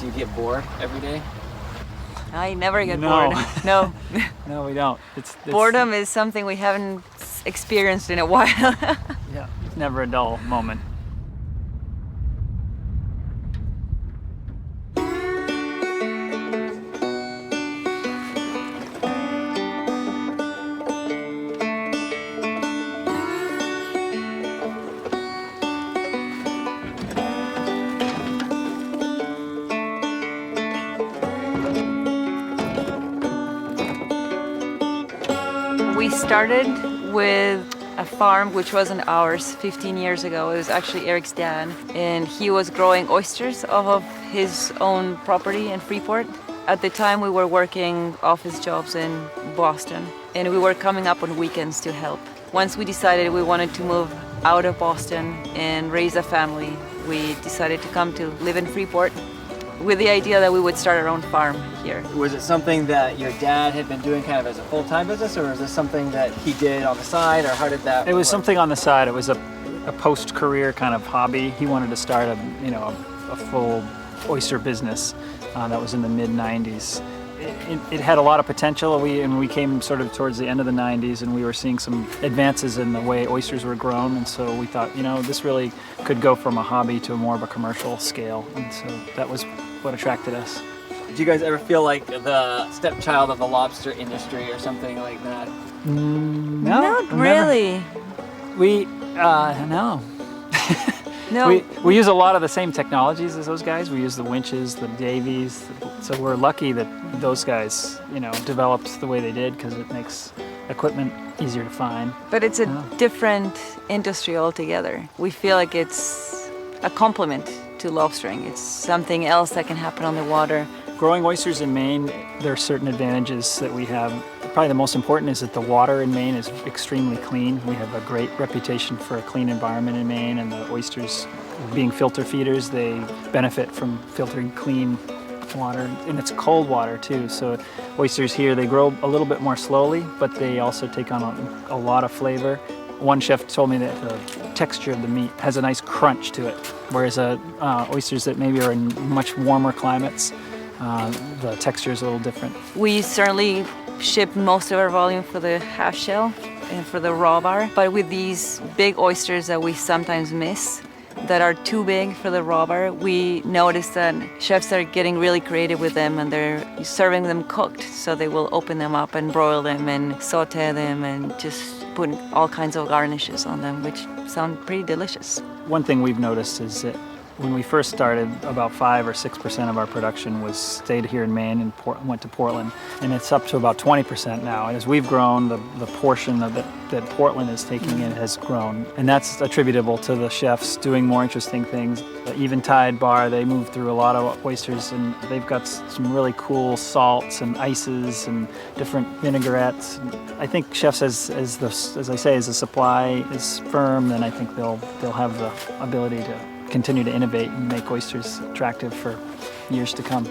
you get bored every day? I never get No. bored. No. No, we don't. It's Boredom is something we haven't experienced in a while. Yeah, it's never a dull moment. We started with a farm which wasn't ours 15 years ago. It was actually Eric's dad, and he was growing oysters off of his own property in Freeport. At the time we were working office jobs in Boston, and we were coming up on weekends to help. Once we decided we wanted to move out of Boston and raise a family, we decided to come to live in Freeport with the idea that we would start our own farm here. Was it something that your dad had been doing kind of as a full-time business, or is this something that he did on the side, or how did that It was work? something on the side. It was a post-career kind of hobby. He wanted to start a full oyster business. That was in the mid-90s. It had a lot of potential. We came sort of towards the end of the 90s, and we were seeing some advances in the way oysters were grown, and so we thought, this really could go from a hobby to more of a commercial scale, and so that was what attracted us. Do you guys ever feel like the stepchild of the lobster industry or something like that? No, Not really. No. No. We use a lot of the same technologies as those guys. We use the winches, the Davies, so we're lucky that those guys, developed the way they did, because it makes equipment easier to find. But it's a different industry altogether. We feel like it's a complement to lobstering. It's something else that can happen on the water. Growing oysters in Maine, there are certain advantages that we have. Probably the most important is that the water in Maine is extremely clean. We have a great reputation for a clean environment in Maine, and the oysters, being filter feeders, they benefit from filtering clean water, and it's cold water too. So oysters here, they grow a little bit more slowly, but they also take on a lot of flavor. One chef told me that the texture of the meat has a nice crunch to it, whereas oysters that maybe are in much warmer climates, the texture is a little different. We certainly ship most of our volume for the half shell and for the raw bar, but with these big oysters that we sometimes miss, that are too big for the raw bar, we noticed that chefs are getting really creative with them, and they're serving them cooked. So they will open them up and broil them and saute them and just put all kinds of garnishes on them, which sound pretty delicious. One thing we've noticed is that when we first started, about 5 or 6% of our production stayed here in Maine and went to Portland, and it's up to about 20% now. And as we've grown, the portion of that Portland is taking in has grown, and that's attributable to the chefs doing more interesting things. The Eventide bar, they move through a lot of oysters, and they've got some really cool salts and ices and different vinaigrettes. I think chefs, as I say, as the supply is firm, then I think they'll have the ability to continue to innovate and make oysters attractive for years to come.